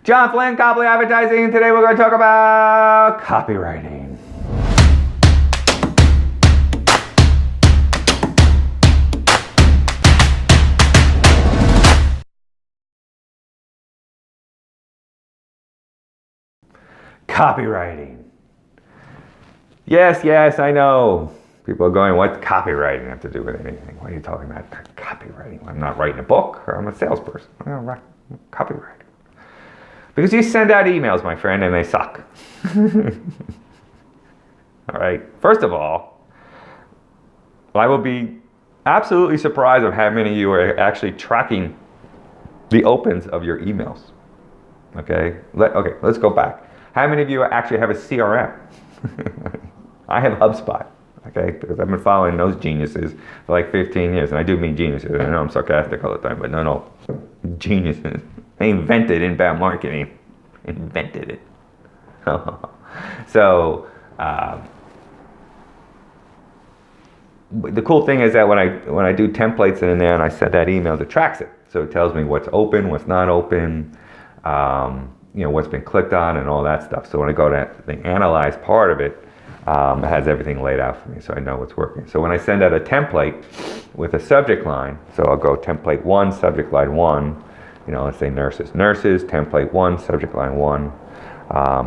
John Flynn, Copley Advertising, and today we're going to talk about copywriting. Copywriting. Yes, I know. People are going, what's copywriting have to do with anything? What are you talking about? Copywriting. I'm not writing a book, or I'm a salesperson. I'm not copywriting. Because you send out emails, my friend, and they suck. All right. First of all, I will be absolutely surprised of how many of you are actually tracking the opens of your emails. Okay. Let's go back. How many of you actually have a CRM? I have HubSpot. Okay, because I've been following those geniuses for like 15 years, and I do mean geniuses. I know I'm sarcastic all the time, but no, geniuses. They invented inbound marketing. Invented it. So, the cool thing is that when I do templates in there and I send that email, it tracks it. So it tells me what's open, what's not open, what's been clicked on, and all that stuff. So when I go to the analyze part of it, it has everything laid out for me, so I know what's working. So when I send out a template with a subject line, so I'll go template 1, subject line 1, let's say nurses, template 1, subject line 1,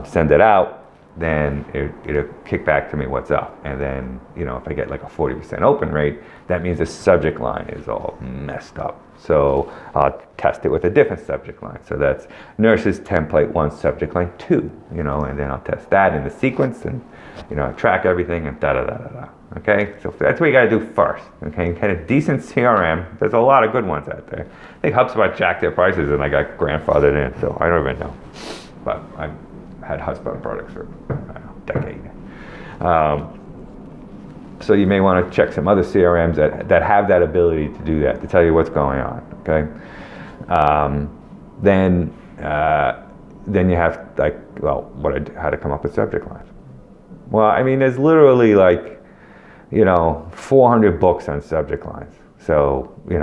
send it out, then it'll kick back to me what's up. And then, if I get like a 40% open rate, that means the subject line is all messed up. So I'll test it with a different subject line. So that's nurses, template 1, subject line 2, and then I'll test that in the sequence and, track everything and da-da-da-da-da. Okay, so that's what you gotta do first. Okay, get a decent CRM. There's a lot of good ones out there. I think HubSpot jacked their prices and I got grandfathered in, so I don't even know. But I've had HubSpot products for a decade. So you may want to check some other CRMs that have that ability to do that, to tell you what's going on. Okay, then you have how to come up with subject lines. Well, I mean, there's literally 400 books on subject lines. So, if you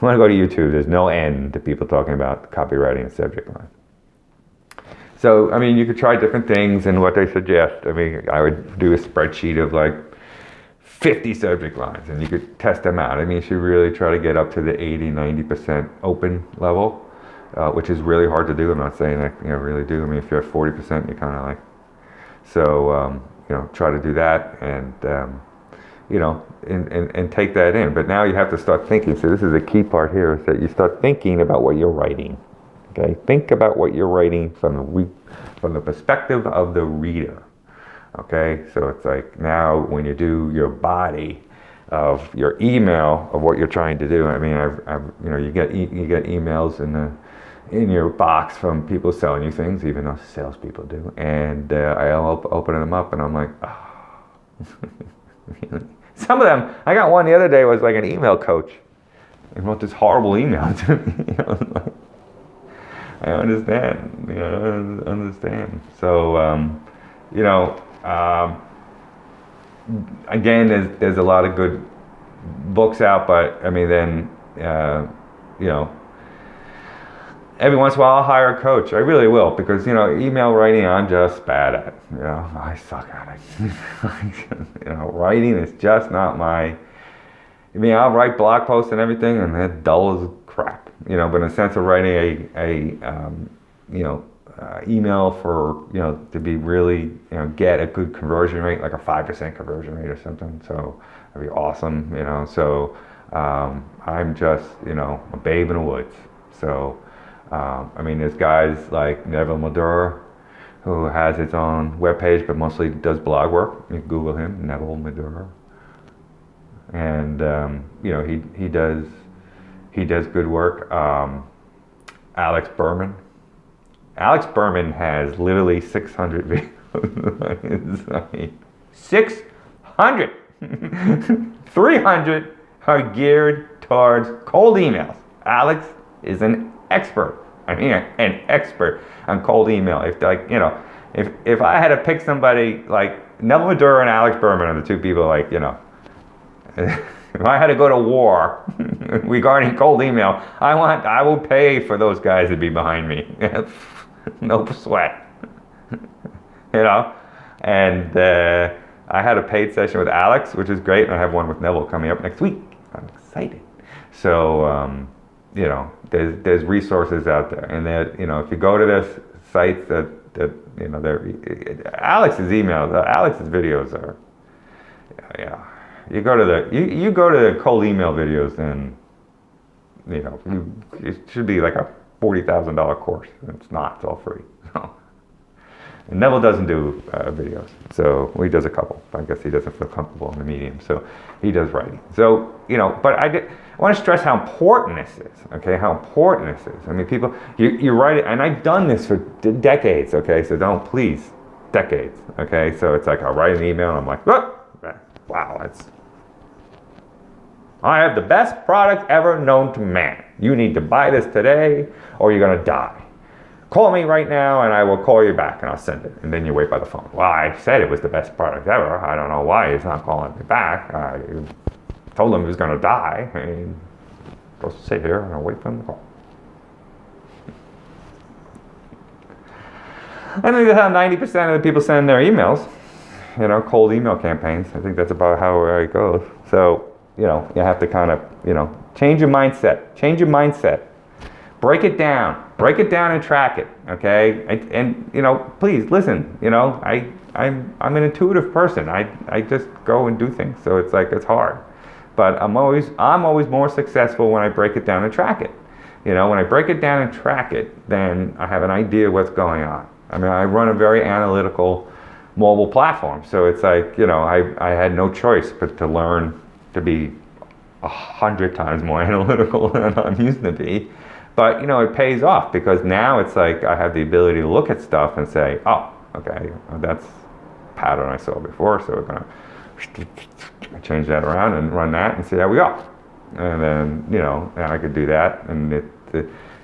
want to go to YouTube, there's no end to people talking about copywriting and subject lines. So, I mean, you could try different things and what they suggest. I mean, I would do a spreadsheet of 50 subject lines and you could test them out. I mean, you should really try to get up to the 80-90% open level, which is really hard to do. I'm not saying that, really do. I mean, if you're at 40%, you're kind of so, try to do that and, and take that in. But now you have to start thinking. So this is a key part here, is that you start thinking about what you're writing. Okay, think about what you're writing from the perspective of the reader. Okay, so it's like now when you do your body of your email of what you're trying to do. I mean, you get emails in your box from people selling you things, even though salespeople do. And I open them up and I'm like, oh, really? Some of them, I got one the other day was like an email coach and wrote this horrible email to me. I understand, I understand. So, again, there's a lot of good books out, but I mean, then, every once in a while I'll hire a coach. I really will, because, email writing I'm just bad at. I suck at it. Writing is just not my, I'll write blog posts and everything and they're dull as crap. But in the sense of writing email for, to be really, get a good conversion rate, like a 5% conversion rate or something. So that'd be awesome, So I'm just, a babe in the woods. So, there's guys like Neville Madura, who has his own webpage, but mostly does blog work. You can Google him, Neville Madura. And, he does good work. Alex Berman has literally 600 videos. 600! 300 are geared towards cold emails. Alex is an expert. An expert on cold email. If I had to pick somebody like Neville Madura and Alex Berman are the two people If I had to go to war regarding cold email, I will pay for those guys to be behind me. No sweat. You know? And I had a paid session with Alex, which is great, and I have one with Neville coming up next week. I'm excited. So, you know, there's resources out there, and that, you know, if you go to this sites that you know, Alex's emails, Alex's videos are, yeah. You go to the cold email videos, and you know, it should be like a $40,000 course. It's not. It's all free. And Neville doesn't do videos, so he does a couple. I guess he doesn't feel comfortable in the medium, so he does writing. So, you know, but I want to stress how important this is. Okay, how important this is. I mean, people, you write it, and I've done this for decades. Okay, so don't, please, decades. Okay, so it's like I'll write an email, and I'm like, look, wow, I have the best product ever known to man. You need to buy this today, or you're gonna die. Call me right now, and I will call you back, and I'll send it. And then you wait by the phone. Well, I said it was the best product ever. I don't know why he's not calling me back. I told him he was gonna die. And he's supposed to sit here and I'll wait for him to call. I think that's how 90% of the people send their emails. You know, cold email campaigns. I think that's about how it goes. So, you know, you have to kind of, you know, change your mindset. Change your mindset. Break it down and track it, okay? And you know, please listen. You know, I'm an intuitive person. I just go and do things. So it's like it's hard, but I'm always more successful when I break it down and track it. You know, when I break it down and track it, then I have an idea what's going on. I mean, I run a very analytical mobile platform, so it's like, you know, I had no choice but to learn to be 100 times more analytical than I'm used to be. But, you know, it pays off, because now it's like I have the ability to look at stuff and say, oh, okay, that's a pattern I saw before, so we're going to change that around and run that and see how we go. And then, you know, and I could do that, and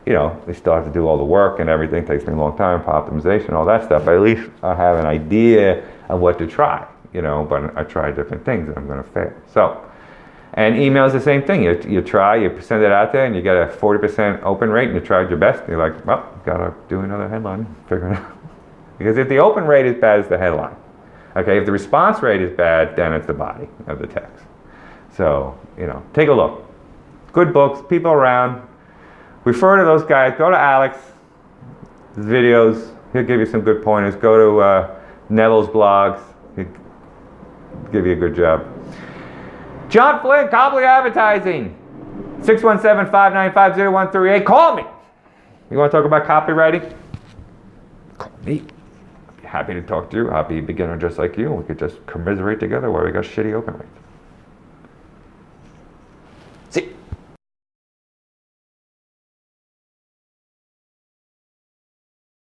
you know, they still have to do all the work and everything. It takes me a long time for optimization, all that stuff. But at least I have an idea of what to try, you know, but I try different things and I'm going to fail. So, and email is the same thing. You try, you send it out there, and you get a 40% open rate, and you tried your best, and you're like, well, gotta do another headline, figure it out. Because if the open rate is bad, it's the headline. Okay, if the response rate is bad, then it's the body of the text. So, you know, take a look. Good books, people around. Refer to those guys. Go to Alex, his videos. He'll give you some good pointers. Go to Neville's blogs. He'll give you a good job. John Flynn, Copley Advertising, 617-595-0138. Call me. You want to talk about copywriting? Call me. I'd be happy to talk to you. I'll be a beginner just like you. We could just commiserate together while we got shitty open rates.